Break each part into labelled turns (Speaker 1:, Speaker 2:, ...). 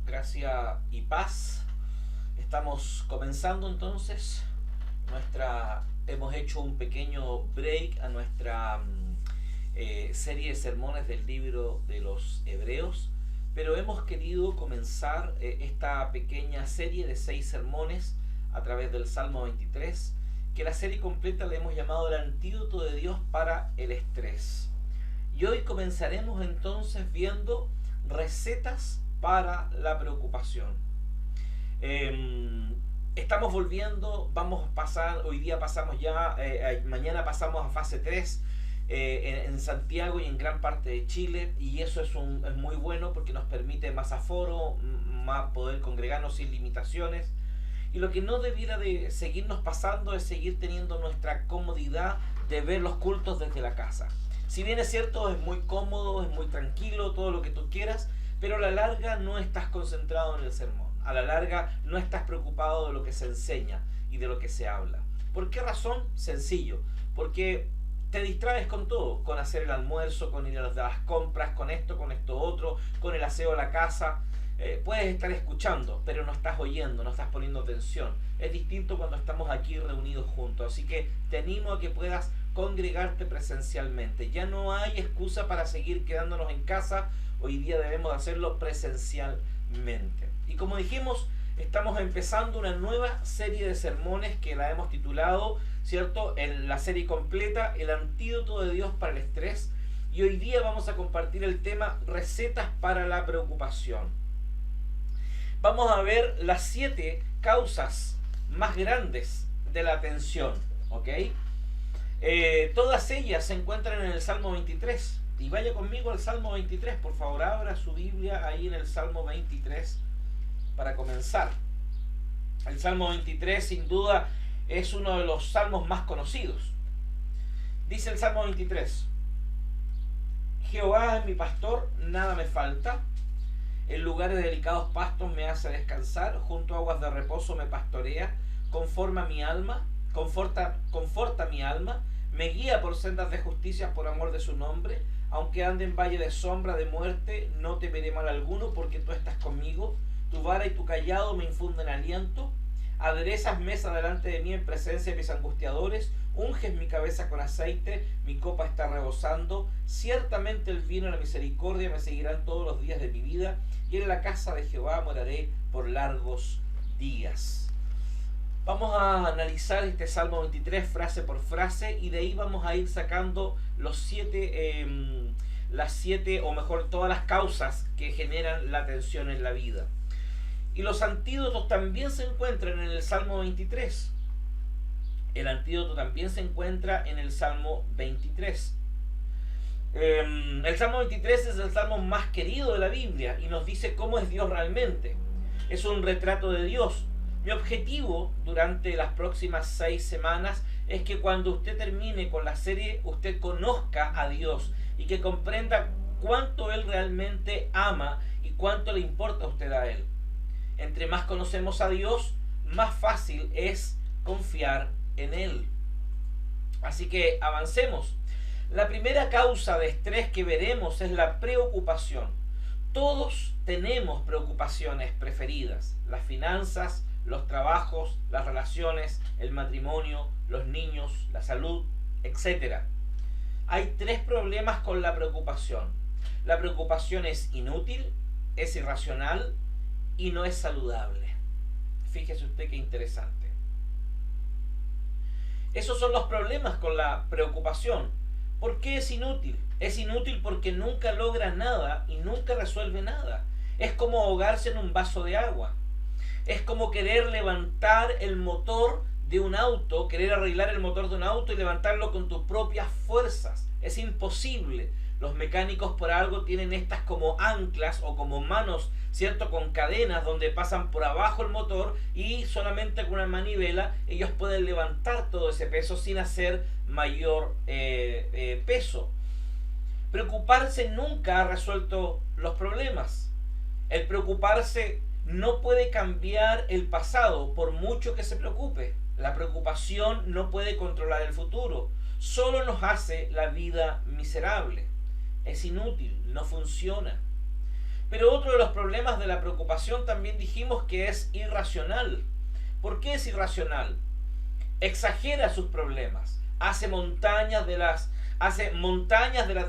Speaker 1: gracia y paz. Estamos comenzando entonces hemos hecho un pequeño break a nuestra serie de sermones del libro de los Hebreos, pero hemos querido comenzar esta pequeña serie de 6 sermones a través del Salmo 23, que la serie completa le hemos llamado el antídoto de Dios para el estrés. Y hoy comenzaremos entonces viendo recetas para la preocupación. Estamos volviendo, vamos a pasar, hoy día pasamos ya, mañana pasamos a fase 3 en Santiago y en gran parte de Chile, y eso es muy bueno porque nos permite más aforo, más poder congregarnos sin limitaciones. Y lo que no debiera de seguirnos pasando es seguir teniendo nuestra comodidad de ver los cultos desde la casa. Si bien es cierto, es muy cómodo, es muy tranquilo, todo lo que tú quieras, pero a la larga no estás concentrado en el sermón. A la larga no estás preocupado de lo que se enseña y de lo que se habla. ¿Por qué razón? Sencillo. Porque te distraes con todo, con hacer el almuerzo, con ir a las compras, con esto otro, con el aseo de la casa. Puedes estar escuchando, pero no estás oyendo, no estás poniendo atención. Es distinto cuando estamos aquí reunidos juntos. Así que te animo a que puedas congregarte presencialmente. Ya no hay excusa para seguir quedándonos en casa. Hoy día debemos hacerlo presencialmente. Y como dijimos, estamos empezando una nueva serie de sermones que la hemos titulado, ¿cierto?, en la serie completa, El antídoto de Dios para el estrés. Y hoy día vamos a compartir el tema Recetas para la preocupación. Vamos a ver las 7 causas más grandes de la tensión, ¿ok? Todas ellas se encuentran en el Salmo 23. Y vaya conmigo al Salmo 23, por favor, abra su Biblia ahí en el Salmo 23 para comenzar. El Salmo 23 sin duda es uno de los salmos más conocidos. Dice el Salmo 23: Jehová es mi pastor, nada me falta. En lugares de delicados pastos me hace descansar, junto a aguas de reposo me pastorea, conforta mi alma, me guía por sendas de justicia por amor de su nombre. Aunque ande en valle de sombra de muerte, no temeré mal alguno, porque tú estás conmigo. Tu vara y tu cayado me infunden aliento. Aderezas mesa delante de mí en presencia de mis angustiadores. Unges mi cabeza con aceite, mi copa está rebosando. Ciertamente el bien y la misericordia me seguirán todos los días de mi vida, y en la casa de Jehová moraré por largos días. Vamos a analizar este Salmo 23 frase por frase, y de ahí vamos a ir sacando las 7, o mejor, todas las causas que generan la tensión en la vida. Y los antídotos también se encuentran en el Salmo 23. El antídoto también se encuentra en el Salmo 23. El Salmo 23 es el salmo más querido de la Biblia y nos dice cómo es Dios realmente. Es un retrato de Dios. Mi objetivo durante las próximas 6 semanas es que cuando usted termine con la serie, usted conozca a Dios y que comprenda cuánto Él realmente ama y cuánto le importa a usted a Él. Entre más conocemos a Dios, más fácil es confiar en Él. Así que avancemos. La primera causa de estrés que veremos es la preocupación. Todos tenemos preocupaciones preferidas: las finanzas, los trabajos, las relaciones, el matrimonio, los niños, la salud, etc. Hay 3 problemas con la preocupación. La preocupación es inútil, es irracional y no es saludable. Fíjese usted qué interesante. Esos son los problemas con la preocupación. ¿Por qué es inútil? Es inútil porque nunca logra nada y nunca resuelve nada. Es como ahogarse en un vaso de agua. Es como querer levantar el motor de un auto, querer arreglar el motor de un auto y levantarlo con tus propias fuerzas. Es imposible. Los mecánicos por algo tienen estas como anclas o como manos, ¿cierto?, con cadenas donde pasan por abajo el motor, y solamente con una manivela ellos pueden levantar todo ese peso sin hacer mayor peso. Preocuparse nunca ha resuelto los problemas. El preocuparse no puede cambiar el pasado por mucho que se preocupe. La preocupación no puede controlar el futuro. Solo nos hace la vida miserable. Es inútil, no funciona. Pero otro de los problemas de la preocupación también dijimos que es irracional. ¿Por qué es irracional? Exagera sus problemas, hace montañas de las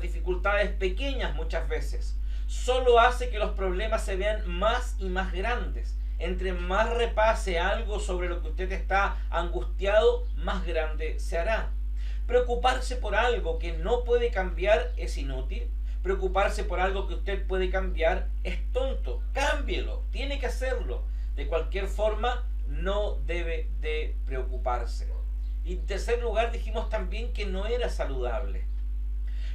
Speaker 1: dificultades pequeñas muchas veces. Solo hace que los problemas se vean más y más grandes. Entre más repase algo sobre lo que usted está angustiado, más grande se hará. Preocuparse por algo que no puede cambiar es inútil. Preocuparse por algo que usted puede cambiar es tonto. Cámbielo, tiene que hacerlo. De cualquier forma, no debe de preocuparse. Y en tercer lugar dijimos también que no era saludable.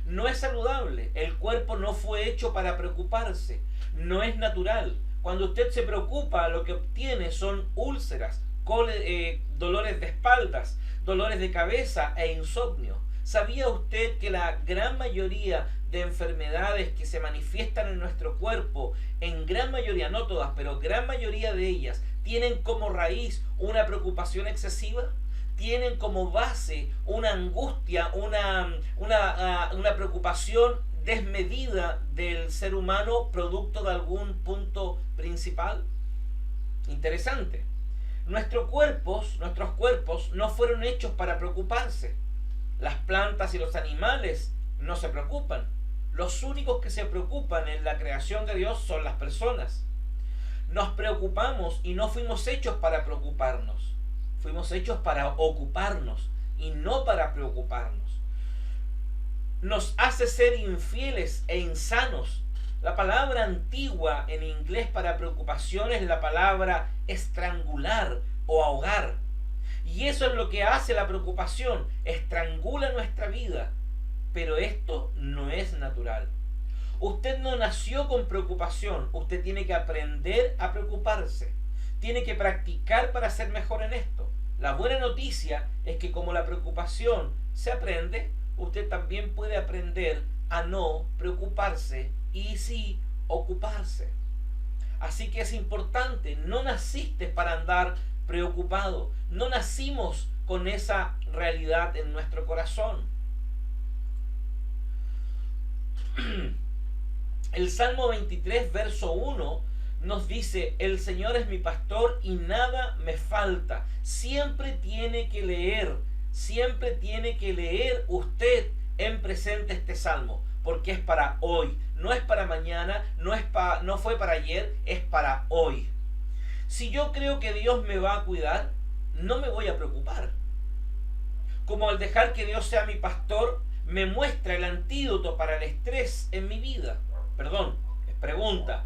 Speaker 1: No es saludable. El cuerpo no fue hecho para preocuparse. No es natural. Cuando usted se preocupa, lo que obtiene son úlceras, dolores de espaldas, dolores de cabeza e insomnio. ¿Sabía usted que la gran mayoría de enfermedades que se manifiestan en nuestro cuerpo, en gran mayoría, no todas, pero gran mayoría de ellas, tienen como raíz una preocupación excesiva? Tienen como base una angustia, una preocupación desmedida del ser humano producto de algún punto principal. Interesante. Nuestros cuerpos no fueron hechos para preocuparse. Las plantas y los animales no se preocupan. Los únicos que se preocupan en la creación de Dios son las personas. Nos preocupamos y no fuimos hechos para preocuparnos. Fuimos hechos para ocuparnos y no para preocuparnos. Nos hace ser infieles e insanos. La palabra antigua en inglés para preocupación es la palabra estrangular o ahogar. Y eso es lo que hace la preocupación, estrangula nuestra vida. Pero esto no es natural. Usted no nació con preocupación, usted tiene que aprender a preocuparse. Tiene que practicar para ser mejor en esto. La buena noticia es que como la preocupación se aprende, usted también puede aprender a no preocuparse y sí ocuparse. Así que es importante, no naciste para andar preocupado, no nacimos con esa realidad en nuestro corazón. El Salmo 23, verso 1 nos dice: el Señor es mi pastor y nada me falta. Siempre tiene que leer usted en presente este salmo, porque es para hoy, no es para mañana, no fue para ayer, es para hoy. Si yo creo que Dios me va a cuidar, no me voy a preocupar. Como al dejar que Dios sea mi pastor, me muestra el antídoto para el estrés en mi vida. Pregunta,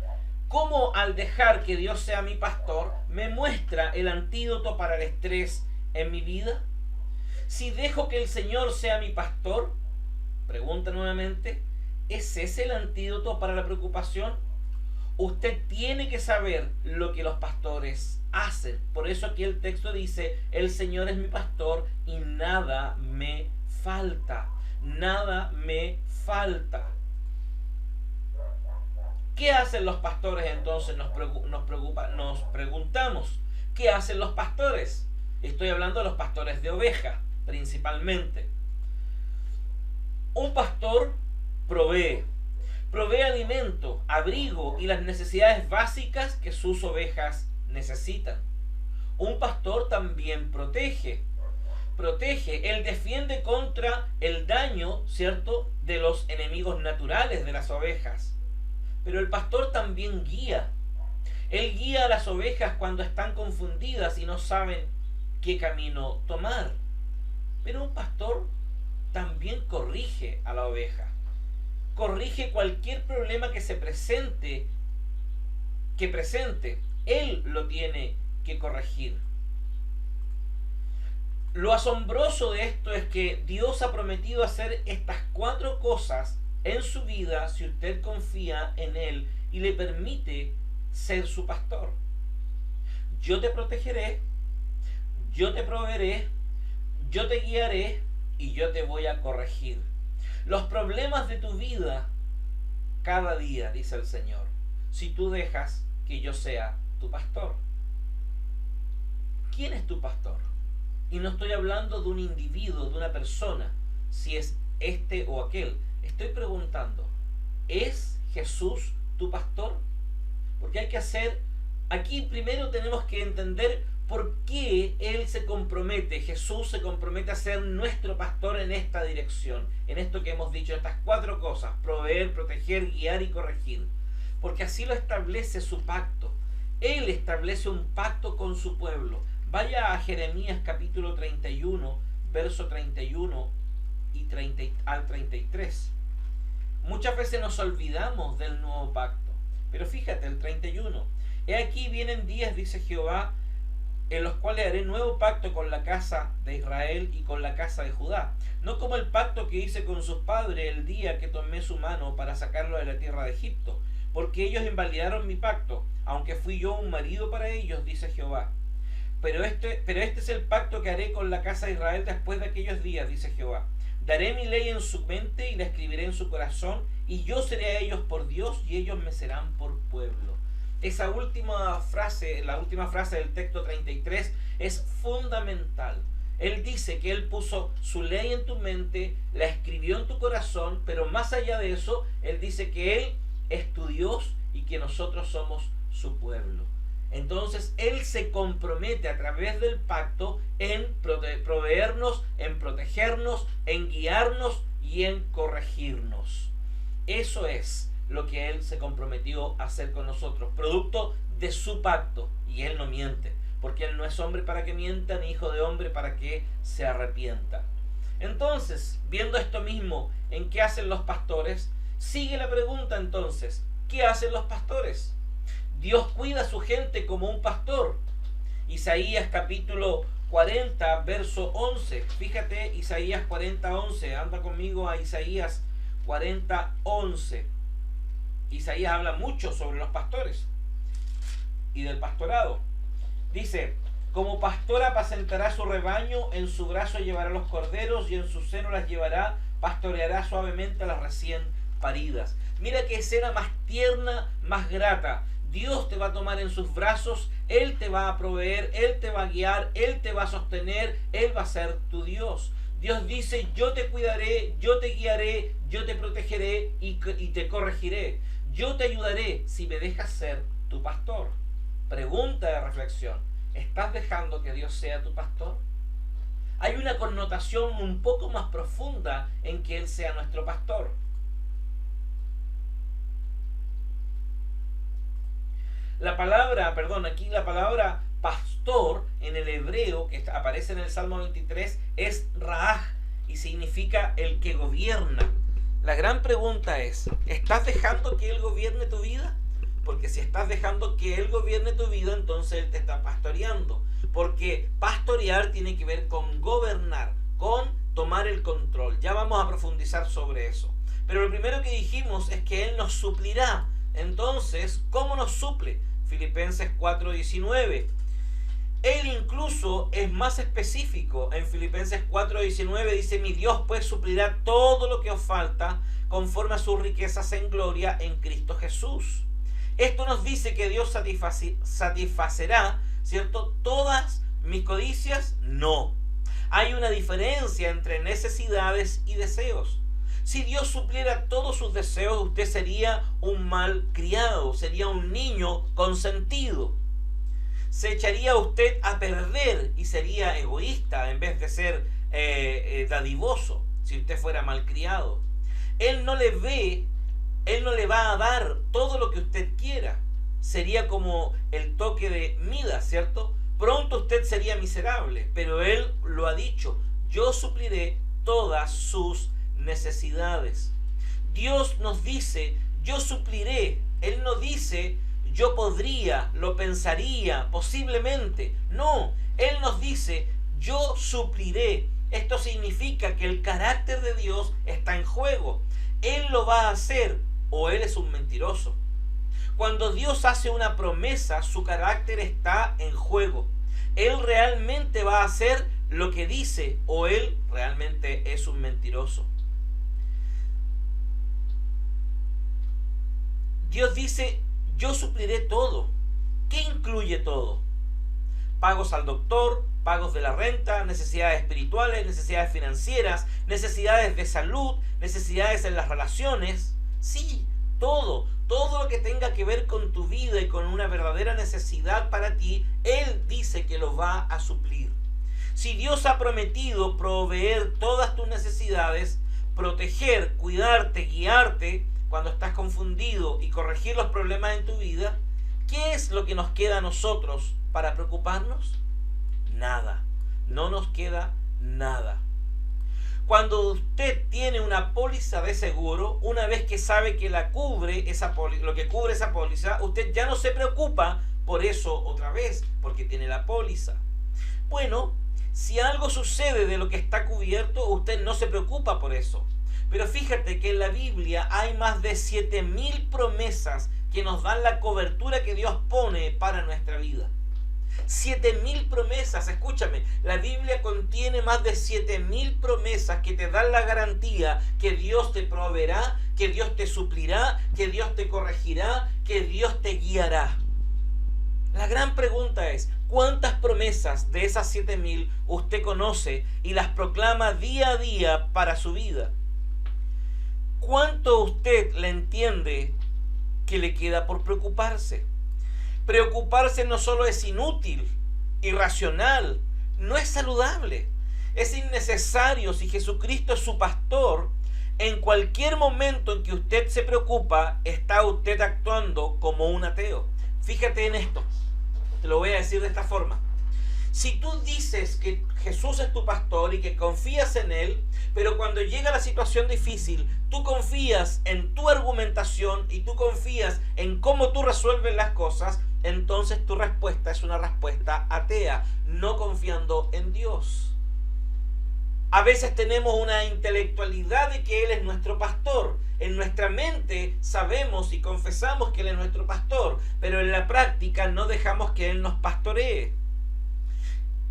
Speaker 1: ¿cómo al dejar que Dios sea mi pastor, me muestra el antídoto para el estrés en mi vida? Si dejo que el Señor sea mi pastor, pregunta nuevamente, ¿es ese el antídoto para la preocupación? Usted tiene que saber lo que los pastores hacen. Por eso aquí el texto dice: el Señor es mi pastor y nada me falta. Nada me falta. ¿Qué hacen los pastores entonces? Nos preguntamos. ¿Qué hacen los pastores? Estoy hablando de los pastores de ovejas, principalmente. Un pastor provee alimento, abrigo y las necesidades básicas que sus ovejas necesitan. Un pastor también protege, él defiende contra el daño, ¿cierto?, de los enemigos naturales de las ovejas. Pero el pastor también guía. Él guía a las ovejas cuando están confundidas y no saben qué camino tomar. Pero un pastor también corrige a la oveja. Corrige cualquier problema que se presente, él lo tiene que corregir. Lo asombroso de esto es que Dios ha prometido hacer estas 4 cosas en su vida si usted confía en Él y le permite ser su pastor. Yo te protegeré, yo te proveeré, yo te guiaré y yo te voy a corregir los problemas de tu vida cada día, dice el Señor, si tú dejas que yo sea tu pastor. ¿Quién es tu pastor? Y no estoy hablando de un individuo, de una persona, si es este o aquel. Estoy preguntando, ¿es Jesús tu pastor? Porque hay que hacer, aquí primero tenemos que entender por qué Él se compromete, Jesús se compromete a ser nuestro pastor en esta dirección, en esto que hemos dicho, estas 4 cosas: proveer, proteger, guiar y corregir. Porque así lo establece su pacto. Él establece un pacto con su pueblo. Vaya a Jeremías capítulo 31, verso 31 al 33. Muchas veces nos olvidamos del nuevo pacto. Pero fíjate, el 31. He aquí vienen días, dice Jehová, en los cuales haré nuevo pacto con la casa de Israel y con la casa de Judá. No como el pacto que hice con sus padres el día que tomé su mano para sacarlo de la tierra de Egipto. Porque ellos invalidaron mi pacto, aunque fui yo un marido para ellos, dice Jehová. Pero este es el pacto que haré con la casa de Israel después de aquellos días, dice Jehová. Daré mi ley en su mente y la escribiré en su corazón, y yo seré a ellos por Dios y ellos me serán por pueblo. Esa última frase, la última frase del texto 33 es fundamental. Él dice que Él puso su ley en tu mente, la escribió en tu corazón, pero más allá de eso, Él dice que Él es tu Dios y que nosotros somos su pueblo. Entonces Él se compromete a través del pacto en proveernos, en protegernos, en guiarnos y en corregirnos. Eso es lo que Él se comprometió a hacer con nosotros, producto de su pacto. Y Él no miente, porque Él no es hombre para que mienta, ni hijo de hombre para que se arrepienta. Entonces, viendo esto mismo, ¿en qué hacen los pastores? Sigue la pregunta entonces, ¿qué hacen los pastores? Dios cuida a su gente como un pastor. Isaías capítulo 40, verso 11. Fíjate, Isaías 40, 11. Anda conmigo a Isaías 40, 11. Isaías habla mucho sobre los pastores y del pastorado. Dice: como pastor apacentará su rebaño, en su brazo llevará los corderos y en su seno las llevará, pastoreará suavemente a las recién paridas. Mira qué escena más tierna, más grata. Dios te va a tomar en sus brazos, Él te va a proveer, Él te va a guiar, Él te va a sostener, Él va a ser tu Dios. Dios dice: yo te cuidaré, yo te guiaré, yo te protegeré y te corregiré. Yo te ayudaré si me dejas ser tu pastor. Pregunta de reflexión: ¿estás dejando que Dios sea tu pastor? Hay una connotación un poco más profunda en que Él sea nuestro pastor. Aquí la palabra pastor en el hebreo que aparece en el Salmo 23 es Raaj y significa el que gobierna. La gran pregunta es: ¿estás dejando que Él gobierne tu vida? Porque si estás dejando que Él gobierne tu vida, entonces Él te está pastoreando. Porque pastorear tiene que ver con gobernar, con tomar el control. Ya vamos a profundizar sobre eso. Pero lo primero que dijimos es que Él nos suplirá. Entonces, ¿cómo nos suple? Filipenses 4:19. Él incluso es más específico. En Filipenses 4:19 dice: mi Dios pues suplirá todo lo que os falta conforme a sus riquezas en gloria en Cristo Jesús. Esto nos dice que Dios satisfacerá, ¿cierto?, todas mis codicias. No. Hay una diferencia entre necesidades y deseos. Si Dios supliera todos sus deseos, usted sería un mal criado, sería un niño consentido. Se echaría usted a perder y sería egoísta en vez de ser dadivoso si usted fuera mal criado. Él no le va a dar todo lo que usted quiera. Sería como el toque de Midas, ¿cierto? Pronto usted sería miserable, pero Él lo ha dicho: yo supliré todas sus necesidades. Dios nos dice: yo supliré. Él no dice: yo podría, lo pensaría, posiblemente. No, Él nos dice: yo supliré. Esto significa que el carácter de Dios está en juego. Él lo va a hacer, o Él es un mentiroso. Cuando Dios hace una promesa, su carácter está en juego. Él realmente va a hacer lo que dice, o Él realmente es un mentiroso. Dios dice: yo supliré todo. ¿Qué incluye todo? Pagos al doctor, pagos de la renta, necesidades espirituales, necesidades financieras, necesidades de salud, necesidades en las relaciones. Sí, todo. todo lo que tenga que ver con tu vida y con una verdadera necesidad para ti, Él dice que lo va a suplir. Si Dios ha prometido proveer todas tus necesidades, proteger, cuidarte, guiarte cuando estás confundido y corregir los problemas en tu vida, ¿qué es lo que nos queda a nosotros para preocuparnos? Nada. No nos queda nada. Cuando usted tiene una póliza de seguro, una vez que sabe que la cubre lo que cubre esa póliza, usted ya no se preocupa por eso otra vez, porque tiene la póliza. Bueno, si algo sucede de lo que está cubierto, usted no se preocupa por eso. Pero fíjate que en la Biblia hay más de 7.000 promesas que nos dan la cobertura que Dios pone para nuestra vida. 7.000 promesas, escúchame, la Biblia contiene más de 7.000 promesas que te dan la garantía que Dios te proveerá, que Dios te suplirá, que Dios te corregirá, que Dios te guiará. La gran pregunta es, ¿cuántas promesas de esas 7.000 usted conoce y las proclama día a día para su vida? ¿Cuánto usted le entiende que le queda por preocuparse? Preocuparse no solo es inútil, irracional, no es saludable, es innecesario. Si Jesucristo es su pastor, en cualquier momento en que usted se preocupa, está usted actuando como un ateo. Fíjate en esto, te lo voy a decir de esta forma. Si tú dices que Jesús es tu pastor y que confías en Él, pero cuando llega la situación difícil, tú confías en tu argumentación y tú confías en cómo tú resuelves las cosas, entonces tu respuesta es una respuesta atea, no confiando en Dios. A veces tenemos una intelectualidad de que Él es nuestro pastor. En nuestra mente sabemos y confesamos que Él es nuestro pastor, pero en la práctica no dejamos que Él nos pastoree.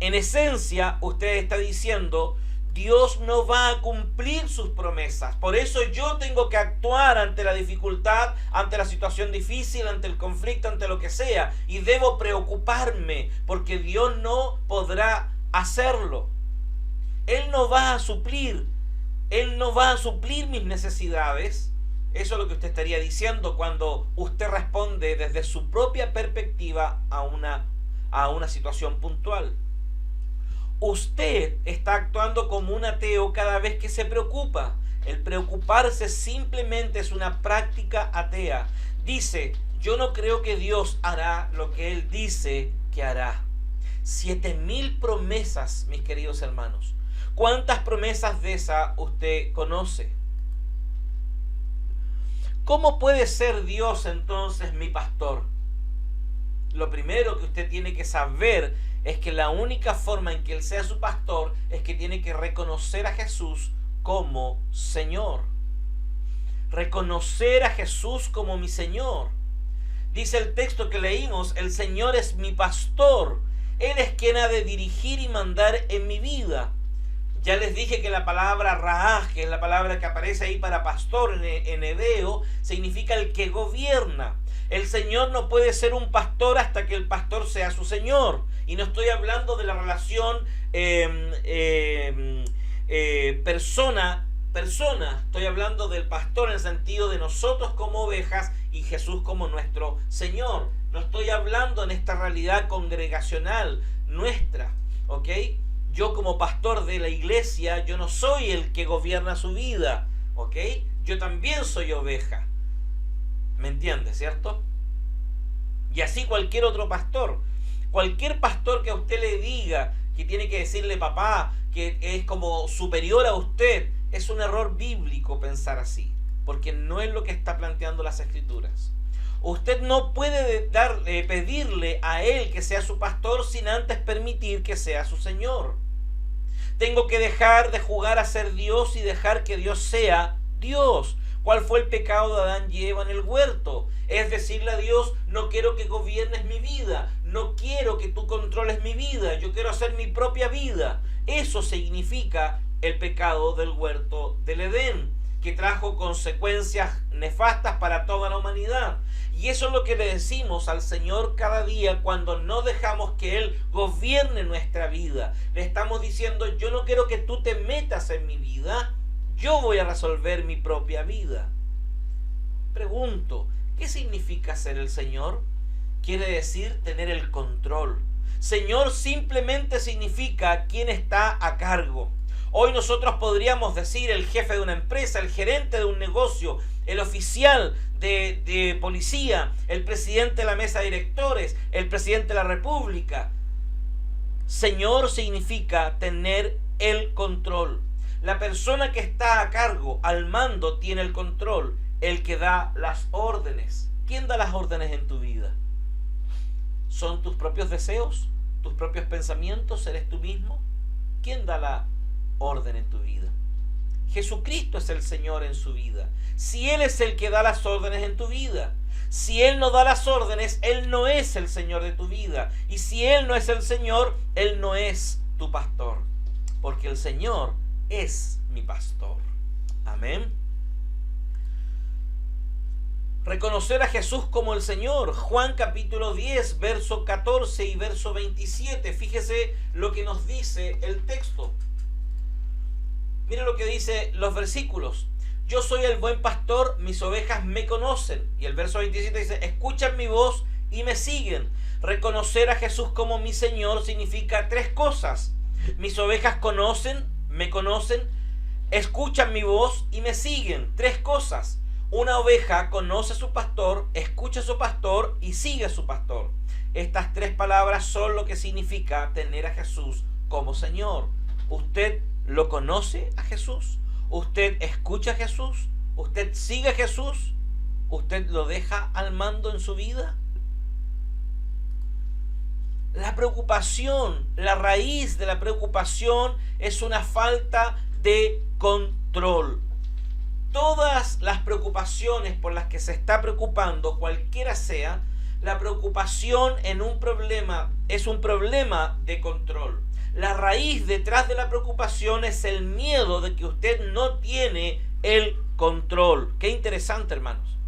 Speaker 1: En esencia, usted está diciendo, Dios no va a cumplir sus promesas. Por eso yo tengo que actuar ante la dificultad, ante la situación difícil, ante el conflicto, ante lo que sea. Y debo preocuparme porque Dios no podrá hacerlo. Él no va a suplir. Él no va a suplir mis necesidades. Eso es lo que usted estaría diciendo cuando usted responde desde su propia perspectiva a una situación puntual. Usted está actuando como un ateo cada vez que se preocupa. El preocuparse simplemente es una práctica atea. Dice, yo no creo que Dios hará lo que Él dice que hará. 7.000 promesas, mis queridos hermanos. ¿Cuántas promesas de esas usted conoce? ¿Cómo puede ser Dios entonces mi pastor? Lo primero que usted tiene que saber es que la única forma en que Él sea su pastor es que tiene que reconocer a Jesús como Señor. Reconocer a Jesús como mi Señor. Dice el texto que leímos, el Señor es mi pastor. Él es quien ha de dirigir y mandar en mi vida. Ya les dije que la palabra Raaj, que es la palabra que aparece ahí para pastor en hebreo, significa el que gobierna. El Señor no puede ser un pastor hasta que el pastor sea su Señor. Y no estoy hablando de la relación persona. Estoy hablando del pastor en el sentido de nosotros como ovejas y Jesús como nuestro Señor. No estoy hablando en esta realidad congregacional nuestra, ¿ok? Yo como pastor de la iglesia, yo no soy el que gobierna su vida, ¿ok? Yo también soy oveja. ¿Me entiende, cierto? Y así cualquier otro pastor. Cualquier pastor que a usted le diga que tiene que decirle papá, que es como superior a usted, es un error bíblico pensar así, porque no es lo que está planteando las Escrituras. Usted no puede pedirle a Él que sea su pastor sin antes permitir que sea su Señor. Tengo que dejar de jugar a ser Dios y dejar que Dios sea Dios. ¿Cuál fue el pecado de Adán y Eva en el huerto? Es decirle a Dios, no quiero que gobiernes mi vida, no quiero que tú controles mi vida, yo quiero hacer mi propia vida. Eso significa el pecado del huerto del Edén, que trajo consecuencias nefastas para toda la humanidad. Y eso es lo que le decimos al Señor cada día cuando no dejamos que Él gobierne nuestra vida. Le estamos diciendo, yo no quiero que tú te metas en mi vida, yo voy a resolver mi propia vida. Pregunto, ¿Qué significa ser el Señor? Quiere decir tener el control. Señor simplemente significa quien está a cargo. Hoy nosotros podríamos decir el jefe de una empresa, el gerente de un negocio, el oficial de policía, el presidente de la mesa de directores, el presidente de la república. Señor significa tener el control. La persona que está a cargo, al mando, tiene el control. El que da las órdenes. ¿Quién da las órdenes en tu vida? ¿Son tus propios deseos? ¿Tus propios pensamientos? ¿Eres tú mismo? ¿Quién da la orden en tu vida? Jesucristo es el Señor en su vida. Si Él es el que da las órdenes en tu vida, si Él no da las órdenes, Él no es el Señor de tu vida. Y si Él no es el Señor, Él no es tu pastor. Porque el Señor es mi pastor. Amén. Reconocer a Jesús como el Señor. Juan capítulo 10, verso 14 y verso 27. Fíjese lo que nos dice el texto. Mire lo que dice los versículos. Yo soy el buen pastor, mis ovejas me conocen. Y el verso 27 dice, escuchan mi voz y me siguen. Reconocer a Jesús como mi Señor significa tres cosas. Mis ovejas me conocen, escuchan mi voz y me siguen. Tres cosas. Una oveja conoce a su pastor, escucha a su pastor y sigue a su pastor. Estas tres palabras son lo que significa tener a Jesús como Señor. ¿Usted lo conoce a Jesús? ¿Usted escucha a Jesús? ¿Usted sigue a Jesús? ¿Usted lo deja al mando en su vida? La preocupación, la raíz de la preocupación es una falta de control. Todas las preocupaciones por las que se está preocupando, cualquiera sea, la preocupación en un problema es un problema de control. La raíz detrás de la preocupación es el miedo de que usted no tiene el control. Qué interesante, hermanos.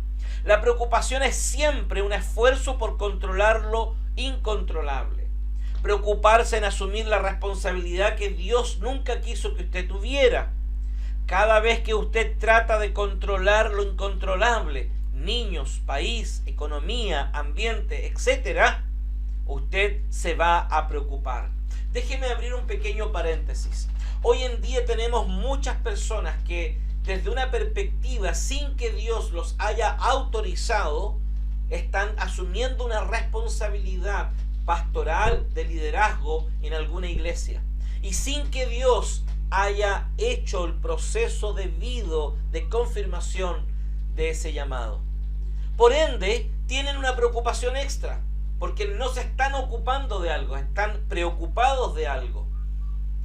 Speaker 1: La preocupación es siempre un esfuerzo por controlar lo incontrolable. Preocuparse en asumir la responsabilidad que Dios nunca quiso que usted tuviera. Cada vez que usted trata de controlar lo incontrolable, niños, país, economía, ambiente, etc., usted se va a preocupar. Déjeme abrir un pequeño paréntesis. Hoy en día tenemos muchas personas que desde una perspectiva sin que Dios los haya autorizado, están asumiendo una responsabilidad pastoral de liderazgo en alguna iglesia. Y sin que Dios haya hecho el proceso debido de confirmación de ese llamado. Por ende, tienen una preocupación extra, porque no se están ocupando de algo, están preocupados de algo.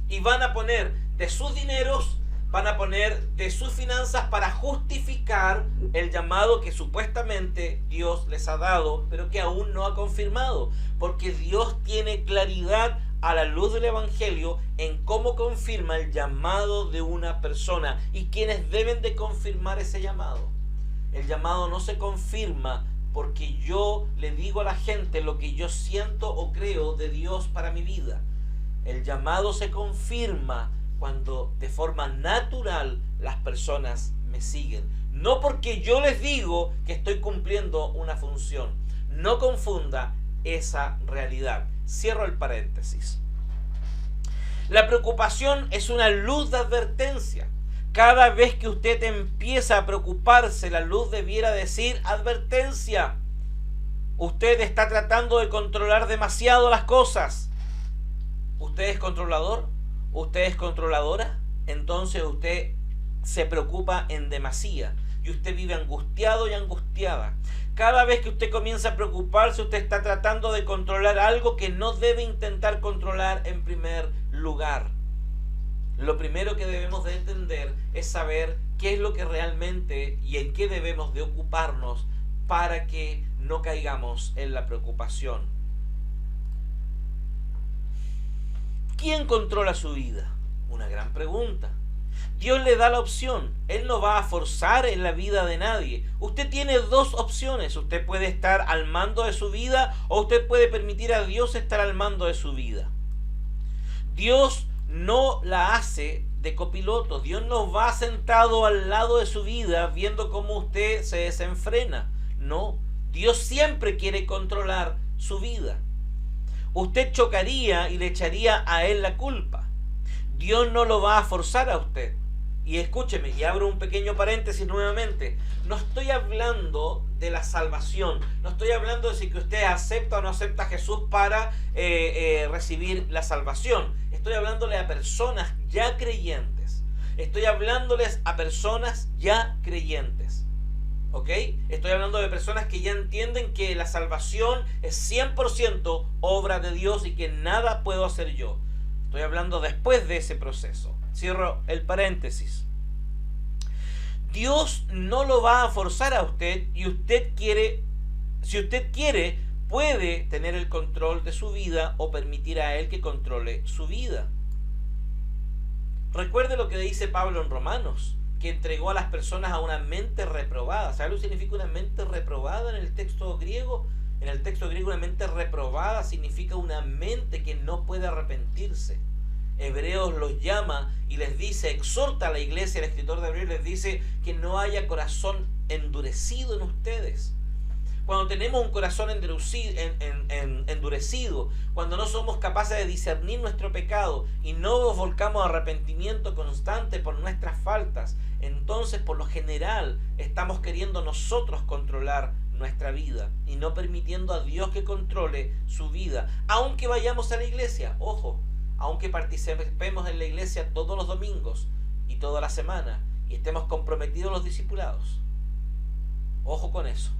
Speaker 1: Y van a poner de sus dineros, van a poner de sus finanzas para justificar el llamado que supuestamente Dios les ha dado, pero que aún no ha confirmado. Porque Dios tiene claridad a la luz del Evangelio en cómo confirma el llamado de una persona y quienes deben de confirmar ese llamado. El llamado no se confirma porque yo le digo a la gente lo que yo siento o creo de Dios para mi vida. El llamado se confirma cuando de forma natural las personas me siguen. No porque yo les digo que estoy cumpliendo una función. No confunda esa realidad. Cierro el paréntesis. La preocupación es una luz de advertencia. Cada vez que usted empieza a preocuparse, la luz debiera decir advertencia. Usted está tratando de controlar demasiado las cosas. ¿Usted es controlador? ¿Usted es controladora? Entonces usted se preocupa en demasía y usted vive angustiado y angustiada. Cada vez que usted comienza a preocuparse, usted está tratando de controlar algo que no debe intentar controlar en primer lugar. Lo primero que debemos de entender es saber qué es lo que realmente y en qué debemos de ocuparnos para que no caigamos en la preocupación. ¿Quién controla su vida? Una gran pregunta. Dios le da la opción. Él no va a forzar en la vida de nadie. Usted tiene dos opciones. Usted puede estar al mando de su vida o usted puede permitir a Dios estar al mando de su vida. Dios no la hace de copiloto. Dios no va sentado al lado de su vida viendo cómo usted se desenfrena. No, Dios siempre quiere controlar su vida. Usted chocaría y le echaría a Él la culpa. Dios no lo va a forzar a usted. Y escúcheme, y abro un pequeño paréntesis nuevamente. No estoy hablando de la salvación. No estoy hablando de si que usted acepta o no acepta a Jesús para recibir la salvación. Estoy hablándole a personas ya creyentes. Estoy hablándoles a personas ya creyentes. ¿Ok? Estoy hablando de personas que ya entienden que la salvación es 100% obra de Dios y que nada puedo hacer yo. Estoy hablando después de ese proceso. Cierro el paréntesis. Dios no lo va a forzar a usted y usted quiere, si usted quiere, puede tener el control de su vida o permitir a Él que controle su vida. Recuerde lo que dice Pablo en Romanos, que entregó a las personas a una mente reprobada. ¿Sabe lo que significa una mente reprobada en el texto griego? En el texto griego, una mente reprobada significa una mente que no puede arrepentirse. Hebreos los llama y les dice, exhorta a la iglesia, el escritor de Hebreos les dice que no haya corazón endurecido en ustedes. Cuando tenemos un corazón endurecido, cuando no somos capaces de discernir nuestro pecado y no nos volcamos a arrepentimiento constante por nuestras faltas, entonces por lo general estamos queriendo nosotros controlar nuestra vida y no permitiendo a Dios que controle su vida. Aunque vayamos a la iglesia, ojo, aunque participemos en la iglesia todos los domingos y toda la semana y estemos comprometidos los discipulados. Ojo con eso.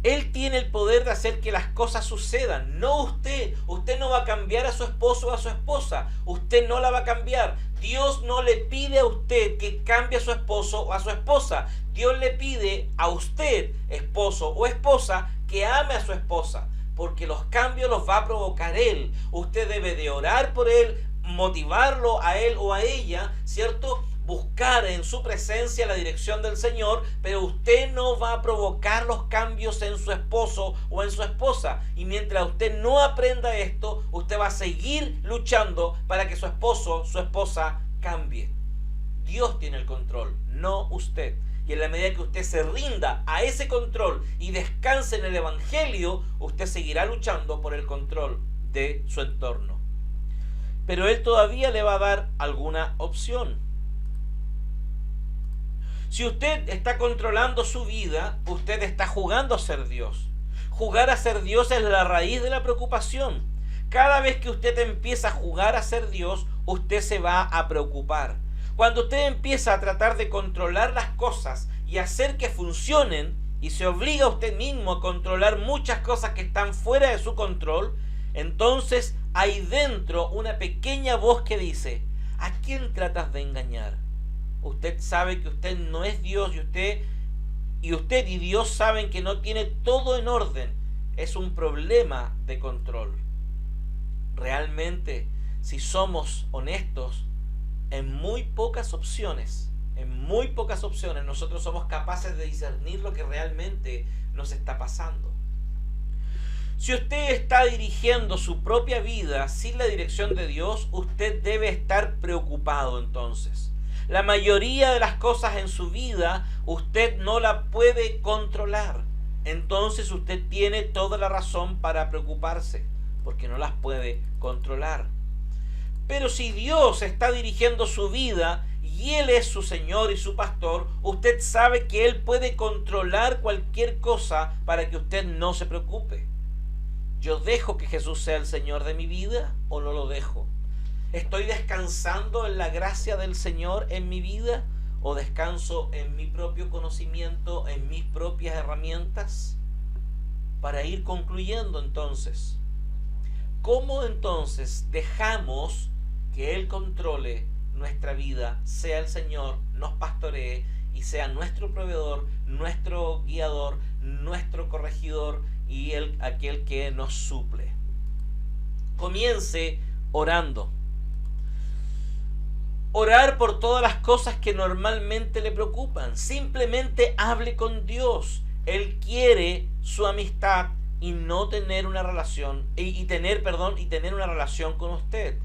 Speaker 1: Él tiene el poder de hacer que las cosas sucedan, no usted. Usted no va a cambiar a su esposo o a su esposa. Usted no la va a cambiar. Dios no le pide a usted que cambie a su esposo o a su esposa. Dios le pide a usted, esposo o esposa, que ame a su esposa, porque los cambios los va a provocar Él. Usted debe de orar por Él, motivarlo a Él o a ella, ¿cierto? Buscar en su presencia la dirección del Señor, pero usted no va a provocar los cambios en su esposo o en su esposa. Y mientras usted no aprenda esto, usted va a seguir luchando para que su esposo, su esposa cambie. Dios tiene el control, no usted. Y en la medida que usted se rinda a ese control y descanse en el Evangelio, usted seguirá luchando por el control de su entorno. Pero Él todavía le va a dar alguna opción. Si usted está controlando su vida, usted está jugando a ser Dios. Jugar a ser Dios es la raíz de la preocupación. Cada vez que usted empieza a jugar a ser Dios, usted se va a preocupar. Cuando usted empieza a tratar de controlar las cosas y hacer que funcionen, y se obliga a usted mismo a controlar muchas cosas que están fuera de su control, entonces hay dentro una pequeña voz que dice, ¿a quién tratas de engañar? Usted sabe que usted no es Dios y usted y Dios saben que no tiene todo en orden. Es un problema de control. Realmente, si somos honestos, en muy pocas opciones nosotros somos capaces de discernir lo que realmente nos está pasando. Si usted está dirigiendo su propia vida sin la dirección de Dios, usted debe estar preocupado entonces. La mayoría de las cosas en su vida usted no la puede controlar. Entonces usted tiene toda la razón para preocuparse, porque no las puede controlar. Pero si Dios está dirigiendo su vida y Él es su Señor y su pastor, usted sabe que Él puede controlar cualquier cosa para que usted no se preocupe. ¿Yo dejo que Jesús sea el Señor de mi vida o no lo dejo? ¿Estoy descansando en la gracia del Señor en mi vida o descanso en mi propio conocimiento, en mis propias herramientas? Para ir concluyendo entonces, ¿cómo entonces dejamos que Él controle nuestra vida, sea el Señor, nos pastoree y sea nuestro proveedor, nuestro guiador, nuestro corregidor y aquel que nos suple? Comience orando. Orar por todas las cosas que normalmente le preocupan. Simplemente hable con Dios. Él quiere su amistad y no tener una relación y tener una relación con usted.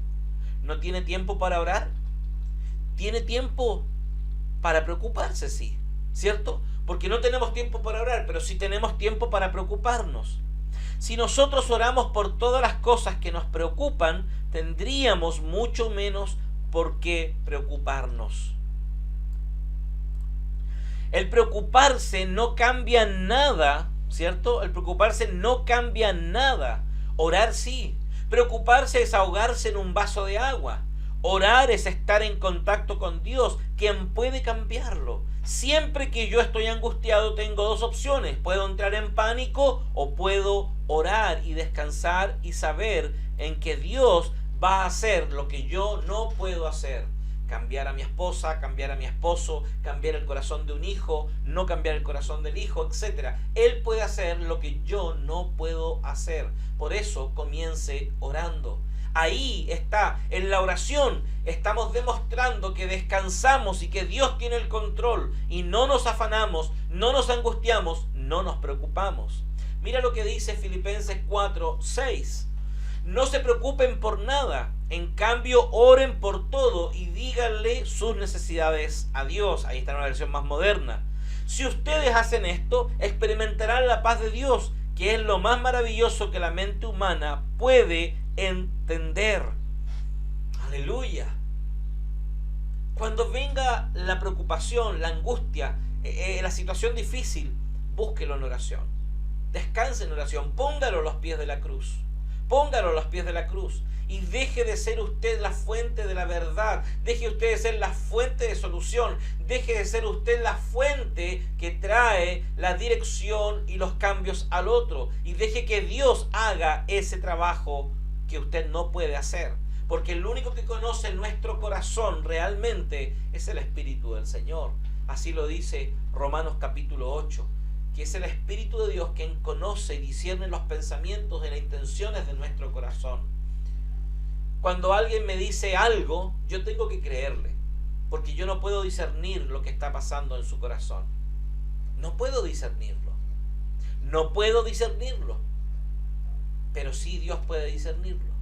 Speaker 1: ¿No tiene tiempo para orar? Tiene tiempo para preocuparse, sí, ¿cierto? porque no tenemos tiempo para orar, pero sí tenemos tiempo para preocuparnos. Si nosotros oramos por todas las cosas que nos preocupan, tendríamos mucho menos por qué preocuparnos. El preocuparse no cambia nada, ¿cierto? El preocuparse no cambia nada. Orar sí. Preocuparse es ahogarse en un vaso de agua. Orar es estar en contacto con Dios, quien puede cambiarlo. Siempre que yo estoy angustiado tengo dos opciones. Puedo entrar en pánico o puedo orar y descansar y saber en que Dios va a hacer lo que yo no puedo hacer. Cambiar a mi esposa, cambiar a mi esposo, cambiar el corazón de un hijo, no cambiar el corazón del hijo, etc. Él puede hacer lo que yo no puedo hacer. Por eso comience orando. Ahí está, en la oración estamos demostrando que descansamos y que Dios tiene el control y no nos afanamos, no nos angustiamos, no nos preocupamos. Mira lo que dice Filipenses 4:6. No se preocupen por nada, en cambio oren por todo y díganle sus necesidades a Dios. Ahí está en una versión más moderna. Si ustedes hacen esto, experimentarán la paz de Dios, que es lo más maravilloso que la mente humana puede entender. Aleluya. Cuando venga la preocupación, la angustia, la situación difícil, búsquelo en oración. Descanse en oración, póngalo a los pies de la cruz. Póngalo a los pies de la cruz y deje de ser usted la fuente de la verdad, deje usted de ser la fuente de solución, deje de ser usted la fuente que trae la dirección y los cambios al otro y deje que Dios haga ese trabajo que usted no puede hacer, porque el único que conoce nuestro corazón realmente es el Espíritu del Señor. Así lo dice Romanos capítulo 8. Que es el Espíritu de Dios quien conoce y discierne los pensamientos y las intenciones de nuestro corazón. Cuando alguien me dice algo, yo tengo que creerle, porque yo no puedo discernir lo que está pasando en su corazón. No puedo discernirlo. No puedo discernirlo. Pero sí Dios puede discernirlo.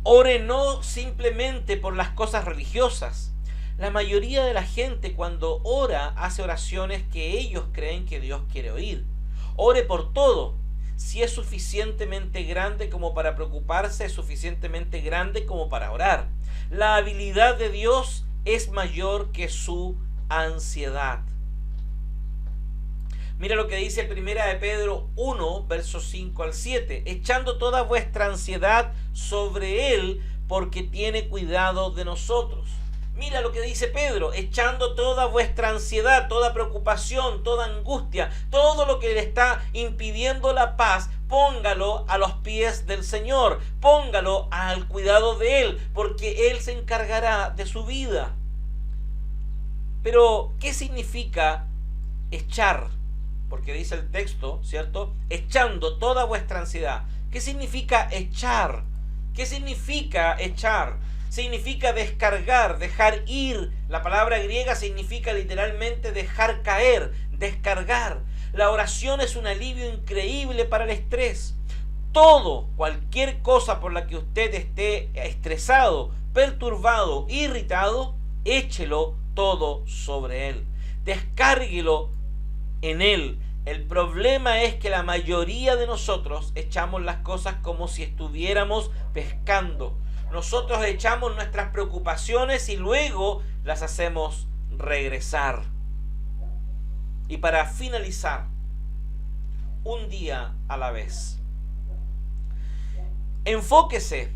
Speaker 1: Ore no simplemente por las cosas religiosas. La mayoría de la gente cuando ora hace oraciones que ellos creen que Dios quiere oír. Ore por todo. Si es suficientemente grande como para preocuparse, es suficientemente grande como para orar. La habilidad de Dios es mayor que su ansiedad. Mira lo que dice 1 de Pedro 1, versos 5 al 7. Echando toda vuestra ansiedad sobre Él, porque tiene cuidado de nosotros. Mira lo que dice Pedro, echando toda vuestra ansiedad, toda preocupación, toda angustia, todo lo que le está impidiendo la paz, póngalo a los pies del Señor, póngalo al cuidado de Él, porque Él se encargará de su vida. Pero, ¿qué significa echar? Porque dice el texto, ¿cierto? Echando toda vuestra ansiedad. ¿Qué significa echar? ¿Qué significa echar? Significa descargar, dejar ir. La palabra griega significa literalmente dejar caer, descargar. La oración es un alivio increíble para el estrés. Cualquier cosa por la que usted esté estresado, perturbado, irritado, échelo todo sobre Él. Descárguelo en Él. El problema es que la mayoría de nosotros echamos las cosas como si estuviéramos pescando. Nosotros echamos nuestras preocupaciones y luego las hacemos regresar. Y para finalizar, un día a la vez. Enfóquese,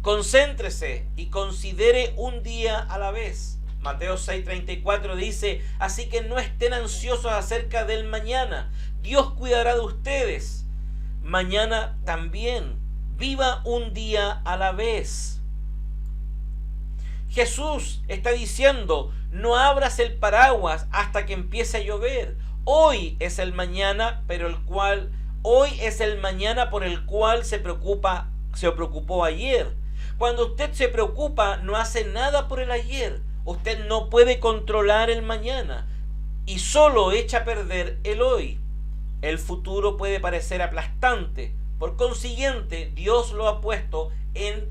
Speaker 1: concéntrese y considere un día a la vez. Mateo 6:34 dice, así que no estén ansiosos acerca del mañana. Dios cuidará de ustedes. Mañana también. Viva un día a la vez. Jesús está diciendo, no abras el paraguas hasta que empiece a llover. Hoy es el mañana, hoy es el mañana por el cual se preocupó ayer. Cuando usted se preocupa, no hace nada por el ayer. Usted no puede controlar el mañana y solo echa a perder el hoy. El futuro puede parecer aplastante. Por consiguiente, Dios lo ha puesto en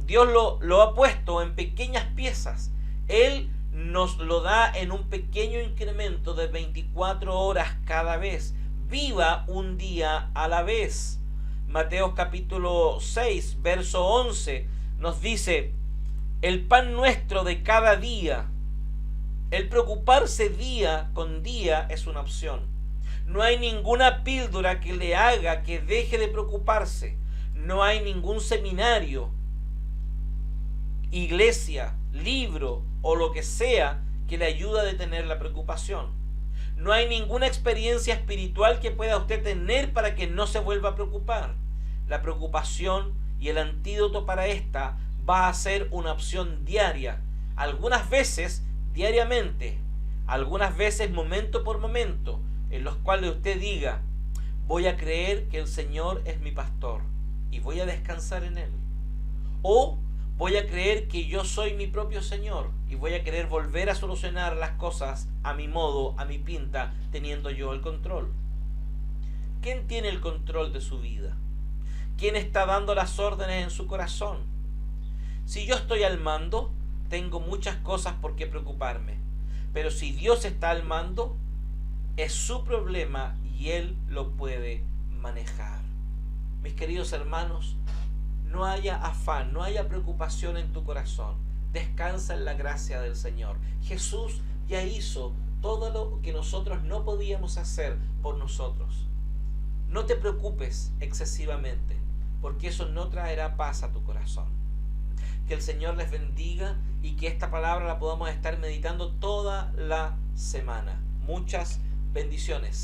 Speaker 1: Dios lo ha puesto en pequeñas piezas. Él nos lo da en un pequeño incremento de 24 horas cada vez. Viva un día a la vez. Mateo capítulo 6, verso 11 nos dice: el pan nuestro de cada día. El preocuparse día con día es una opción. No hay ninguna píldora que le haga que deje de preocuparse. No hay ningún seminario, iglesia, libro o lo que sea que le ayude a detener la preocupación. No hay ninguna experiencia espiritual que pueda usted tener para que no se vuelva a preocupar. La preocupación y el antídoto para esta va a ser una opción diaria. Algunas veces diariamente, algunas veces momento por momento, en los cuales usted diga: voy a creer que el Señor es mi pastor y voy a descansar en Él. O voy a creer que yo soy mi propio Señor y voy a querer volver a solucionar las cosas a mi modo, a mi pinta, teniendo yo el control. ¿Quién tiene el control de su vida? ¿Quién está dando las órdenes en su corazón? Si yo estoy al mando, tengo muchas cosas por qué preocuparme. Pero si Dios está al mando, es su problema y Él lo puede manejar. Mis queridos hermanos, no haya afán, no haya preocupación en tu corazón. Descansa en la gracia del Señor. Jesús ya hizo todo lo que nosotros no podíamos hacer por nosotros. No te preocupes excesivamente, porque eso no traerá paz a tu corazón. Que el Señor les bendiga y que esta palabra la podamos estar meditando toda la semana. Muchas bendiciones.